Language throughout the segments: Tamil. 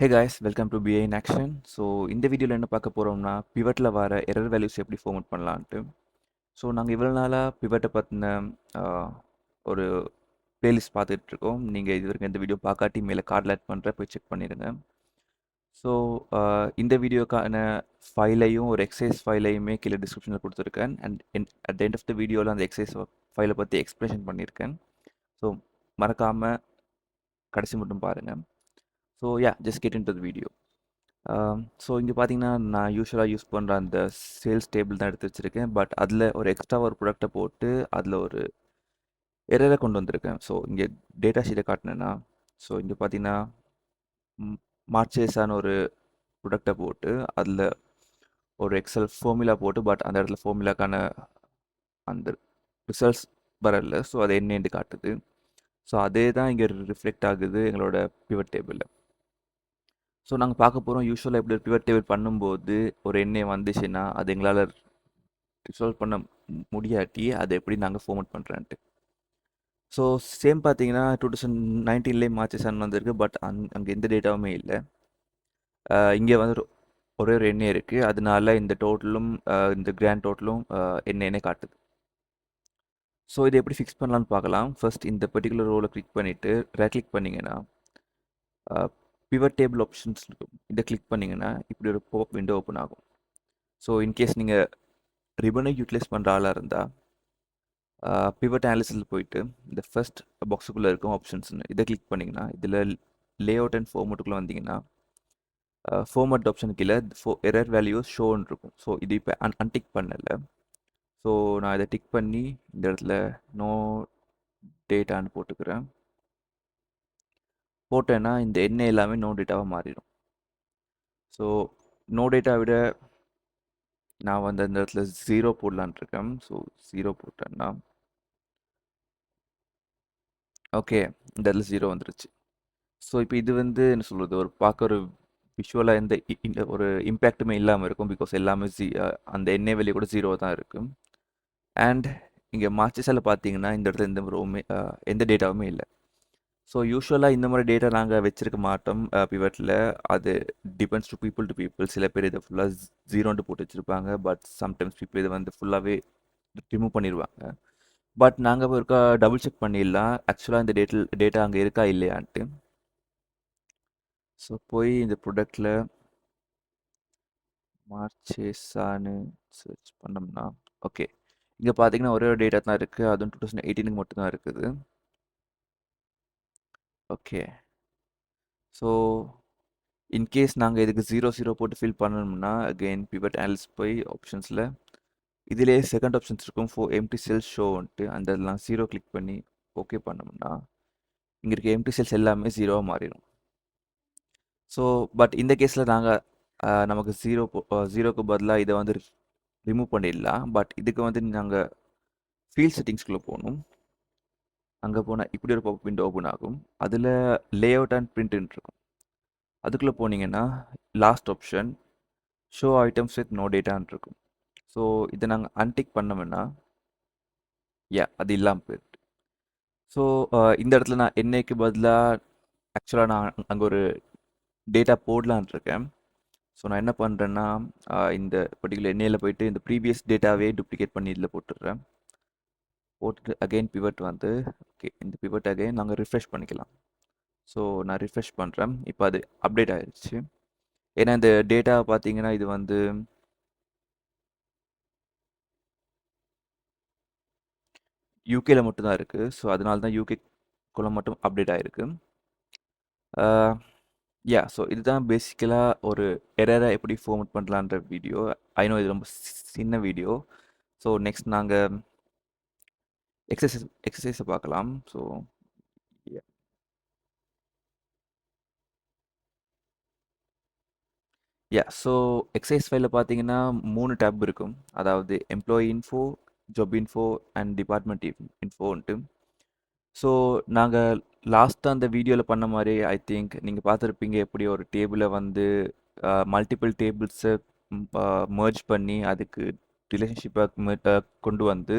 Hey guys, welcome to BA in Action. So இந்த வீடியோவில் என்ன பார்க்க போகிறோம்னா பிவட்டில் வர எரர் வேல்யூஸ் எப்படி ஃபார்மட் பண்ணலான்ட்டு. ஸோ நாங்கள் இவ்வளோ நாளாக பிவட்டை பற்றின ஒரு பிளேலிஸ்ட் பார்த்துட்டு இருக்கோம். நீங்கள் இது வரைக்கும் இந்த வீடியோ பார்க்காட்டி மேலே கார்டில் ஆட் பண்ணுற போய் செக் பண்ணிடுங்க. ஸோ இந்த வீடியோக்கான ஃபைலையும் ஒரு எக்ஸசைஸ் ஃபைலையுமே கீழே டிஸ்கிரிப்ஷனில் கொடுத்துருக்கேன். And at end of the வீடியோவில் அந்த எக்ஸசைஸ் ஃபைலை பற்றி எக்ஸ்பிளேஷன் பண்ணியிருக்கேன். ஸோ மறக்காமல் கடைசி மட்டும் பாருங்கள். So just get in to the video. So இங்கே பார்த்தீங்கன்னா நான் யூஸ்வலாக யூஸ் பண்ணுற அந்த சேல்ஸ் டேபிள் தான் எடுத்து வச்சுருக்கேன். பட் அதில் ஒரு எக்ஸ்ட்ரா ஒரு ப்ராடக்டை போட்டு அதில் ஒரு எரரை கொண்டு வந்திருக்கேன். ஸோ இங்கே டேட்டா ஷீட்டை காட்டினேன்னா, ஸோ இங்கே பார்த்தீங்கன்னா மார்ச்சேஸான ஒரு ப்ராடக்டை போட்டு அதில் ஒரு எக்ஸல் ஃபார்முலா போட்டு, பட் அந்த இடத்துல ஃபார்முலாக்கான அந்த ரிசல்ட்ஸ் வரல. ஸோ அது என்னென்று காட்டுது. ஸோ அதே தான் இங்கே ரிஃப்ளெக்ட் ஆகுது எங்களோட பிவட் டேபிளில். ஸோ நாங்கள் பார்க்க போகிறோம் யூஸ்வலாக எப்படி பிவட் டேபிள் பண்ணும்போது ஒரு எண்ணெய் வந்துச்சுன்னா அது எங்களால் ரிசால்வ் பண்ண முடியாட்டி அதை எப்படி நாங்கள் ஃபார்மட் பண்ணுறேன்ட்டு. ஸோ சேம் பார்த்தீங்கன்னா 2019 மார்ச் சன் வந்திருக்கு. பட் அங்கே எந்த டேட்டாவுமே இல்லை. இங்கே வந்து ஒரே ஒரு எண்ணெய் இருக்குது. அதனால இந்த டோட்டலும் இந்த கிராண்ட் டோட்டலும் எண்ணெய் காட்டுது. ஸோ இதை எப்படி ஃபிக்ஸ் பண்ணலான்னு பார்க்கலாம். ஃபர்ஸ்ட் இந்த பர்டிகுலர் ரோலை கிளிக் பண்ணிவிட்டு ரைட் கிளிக் பண்ணிங்கன்னா பிவட் டேபிள் ஆப்ஷன்ஸ் இருக்கும். இதை கிளிக் பண்ணிங்கன்னா இப்படி ஒரு பாப் விண்டோ ஓப்பன் ஆகும். ஸோ இன்கேஸ் நீங்கள் ரிபனை யூட்டிலைஸ் பண்ணுற ஆளாக இருந்தால் பிவட் அனாலிசிஸில் போயிட்டு இந்த ஃபர்ஸ்ட் பாக்ஸுக்குள்ளே இருக்கும் ஆப்ஷன்ஸ்னு இதை கிளிக் பண்ணிங்கன்னா இதில் லே அவுட் அண்ட் ஃபார்மேட்டுக்குள்ளே வந்தீங்கன்னா ஃபார்மட் ஆப்ஷன் கீழே எரர் வேல்யூஸ் ஷோன்னு இருக்கும். ஸோ இது இப்போ அன்டிக் பண்ணலை. ஸோ நான் இதை டிக் பண்ணி இந்த இடத்துல நோ டேட்டான்னு போட்டுக்கிறேன். போட்டேன்னா இந்த எண்ணெய் எல்லாமே நோ டேட்டாவாக மாறிடும். ஸோ நோ டேட்டா விட நான் வந்து அந்த இடத்துல 0 போடலான் இருக்கேன். ஸோ 0 போட்டேன்னா ஓகே, இந்த இடத்துல 0 வந்துருச்சு. ஸோ இப்போ இது வந்து என்ன சொல்கிறது, ஒரு பார்க்க ஒரு விஷுவலாக இந்த ஒரு இம்பேக்ட்டுமே இல்லாமல் இருக்கும். பிகாஸ் எல்லாமே அந்த எண்ணெய் வெளியே கூட 0 தான் இருக்குது. அண்ட் இங்கே மார்ச்சஸில் பார்த்தீங்கன்னா இந்த இடத்துல எந்த டேட்டாவுமே இல்லை. ஸோ யூஸ்வலாக இந்த மாதிரி டேட்டா நாங்கள் வச்சுருக்க மாட்டோம் பிவட்டில். அது டிபெண்ட்ஸ் டு பீப்புள். சில பேர் இதை ஃபுல்லாக 0ன்ட்டு போட்டு வச்சுருப்பாங்க. பட் சம்டைம்ஸ் பீப்புள் இதை வந்து ஃபுல்லாகவே ரிமூவ் பண்ணிடுவாங்க. பட் நாங்கள் ஒருக்கா டபுள் செக் பண்ணிடலாம் ஆக்சுவலாக இந்த டேட்டா அங்கே இருக்கா இல்லையான்ட்டு. ஸோ போய் இந்த ப்ராடக்டில் மார்ச்சேஸான்னு சர்ச் பண்ணோம்னா ஓகே, இங்கே பார்த்தீங்கன்னா ஒரே ஒரு டேட்டா தான் இருக்குது. அதுவும் 2018 மட்டும்தான் இருக்குது. ஓகே, ஸோ இன்கேஸ் நாங்கள் இதுக்கு 0 போட்டு ஃபில் பண்ணணும்னா அகெயின் பிவட் அனாலிசிஸ் போய் ஆப்ஷன்ஸில் இதிலே செகண்ட் ஆப்ஷன்ஸ் இருக்கும் எம்டி செல்ஸ் ஷோன்ட்டு. அந்த இதெல்லாம் 0 கிளிக் பண்ணி ஓகே பண்ணோம்னா இங்கே இருக்க எம்டி செல்ஸ் எல்லாமே 0வாக மாறிடும். ஸோ பட் இந்த கேஸில் நாங்கள் நமக்கு 0க்கு பதிலாக இதை வந்து ரிமூவ் பண்ணிடலாம். பட் இதுக்கு வந்து நாங்கள் ஃபீல்ட் செட்டிங்ஸ்குள்ளே போகணும். அங்கே போனால் இப்படி ஒரு பாப் விண்டோ ஓப்பன் ஆகும். அதில் லே அவுட் அண்ட் பிரிண்ட்னு இருக்கும். அதுக்குள்ளே போனீங்கன்னா last option show items with no டேட்டான்னு இருக்கும். ஸோ இதை நாங்கள் அன்டிக் பண்ணோம்னா அது இல்லாமல் போயிடுது. ஸோ இந்த இடத்துல நான் எண்ணெய்க்கு பதிலாக ஆக்சுவலாக நான் அங்கே ஒரு டேட்டா போடலான் இருக்கேன். ஸோ நான் என்ன பண்ணுறேன்னா இந்த பர்டிகுலர் எண்ணெயில் போயிட்டு இந்த ப்ரீவியஸ் டேட்டாவே டூப்ளிகேட் பண்ணி இதில் போட்டுடுறேன். போட்டுட்டு அகெயின் பிவட் வந்து ஓகே, இந்த பிவட் அகெயின் நாங்கள் ரிஃப்ரெஷ் பண்ணிக்கலாம். ஸோ நான் ரிஃப்ரெஷ் பண்ணுறேன். இப்போ அது அப்டேட் ஆகிடுச்சு. ஏன்னா இந்த டேட்டா பார்த்தீங்கன்னா இது வந்து யூகேல மட்டும்தான் இருக்குது. ஸோ அதனால தான் யூகேக்குள்ளே மட்டும் அப்டேட் ஆகிருக்கு. ஸோ இதுதான் பேசிக்கலாக ஒரு எரரை எப்படி ஃபார்மட் பண்ணலான்ற வீடியோ. ஐநோ இது ரொம்ப சின்ன வீடியோ. ஸோ நெக்ஸ்ட் நாங்கள் எக்ஸசைஸை பார்க்கலாம். ஸோ ஸோ எக்ஸசைஸ் ஃபைலில் பார்த்தீங்கன்னா 3 டேப் இருக்கும். அதாவது employee info, job info and department இன்ஃபோன்ட்டு. ஸோ நாங்கள் லாஸ்ட்டாக அந்த வீடியோவில் பண்ண மாதிரி ஐ திங்க் நீங்கள் பார்த்துருப்பீங்க. எப்படி ஒரு டேபிளை வந்து மல்டிபிள் டேபிள்ஸை மர்ஜ் பண்ணி அதுக்கு ரிலேஷன்ஷிப்பை கொண்டு வந்து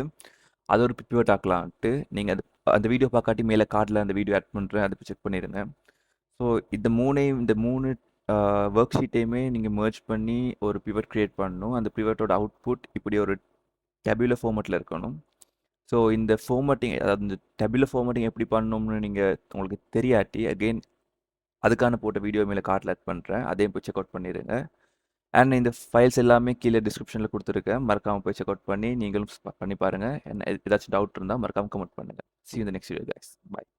அது ஒரு பிவட் ஆக்கலான்ட்டு. நீங்கள் அந்த வீடியோ பார்க்காட்டி மேலே கார்டில் அந்த வீடியோ ஆட் பண்ணுறேன், அதை செக் பண்ணிடுங்க. ஸோ இந்த மூணு ஒர்க் ஷீட்டையுமே நீங்கள் merge பண்ணி ஒரு பிவட் கிரியேட் பண்ணணும். அந்த பிவட்டோட அவுட்புட் இப்படி ஒரு டேபுலர் ஃபார்மேட்டில் இருக்கணும். ஸோ இந்த ஃபார்மேட்டிங், அதாவது இந்த டேபுலர் ஃபார்மேட்டிங் எப்படி பண்ணணும்னு நீங்கள் உங்களுக்கு தெரியாட்டி அகெயின் அதுக்கான போட்ட வீடியோ மேலே கார்டில் ஆட் பண்ணுறேன். அதையும் போய் செக் அவுட் பண்ணிடுங்க. அண்ட் இந்த ஃபைல்ஸ் எல்லாமே கீழே டிஸ்கிரிப்ஷனில் கொடுத்துருக்கேன். மறக்காமல் போய் செக் அவுட் பண்ணி நீங்களும் பண்ணி பாருங்கள். என்ன ஏதாச்சும் டவுட் இருந்தால் மறக்காமல் கமெண்ட் பண்ணுங்கள். See you in the next video guys. Bye.